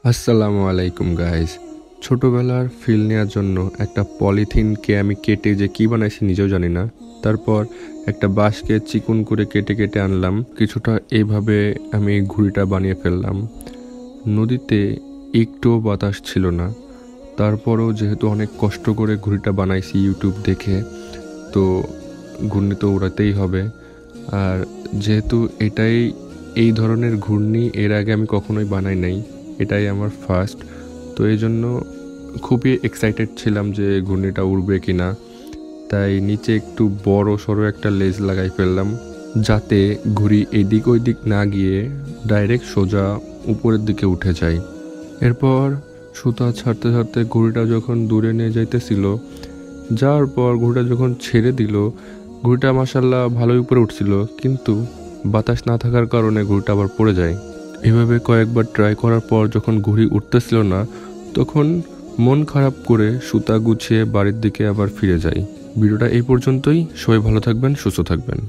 আসসালামু আলাইকুম গাইস। ছোটবেলার ফিল নেওয়ার জন্য একটা পলিথিনকে আমি কেটে যে কি বানাইছি নিজেও জানি না। তারপর একটা বাঁশকে চিকন করে কেটে কেটে আনলাম, কিছুটা এইভাবে আমি ঘুড়িটা বানিয়ে ফেললাম। নদীতে একটুও বাতাস ছিল না, তারপরও যেহেতু অনেক কষ্ট করে ঘুড়িটা বানাইছি ইউটিউব দেখে, তো ঘূর্ণি তো উড়াতেই হবে। আর যেহেতু এটাই এই ধরনের ঘূর্ণি এর আগে আমি কখনোই বানাই নাই, এটাই আমার ফার্স্ট, তো এই জন্য খুবই এক্সাইটেড ছিলাম যে ঘূর্ণিটা উড়বে কি না। তাই নিচে একটু বড় সড়ো একটা লেজ লাগাই ফেললাম, যাতে ঘুড়ি এদিক ওই দিক না গিয়ে ডাইরেক্ট সোজা উপরের দিকে উঠে যায়। এরপর সুতা ছাড়তে ছাড়তে ঘুড়িটা যখন দূরে নিয়ে যাইতেছিল, যাওয়ার পর ঘুড়িটা যখন ছেড়ে দিল, ঘুড়িটা মাসাল্লাহ ভালোই উপরে উঠছিল, কিন্তু বাতাস না থাকার কারণে ঘুড়িটা আবার পড়ে যায়। এভাবে কয়েকবার ট্রাই করার পর যখন ঘুড়ি উঠতেছিল না, তখন মন খারাপ করে সুতা গুছিয়ে বাড়ির দিকে আবার ফিরে যাই। ভিডিওটা এই পর্যন্তই। সবাই ভালো থাকবেন, সুস্থ থাকবেন।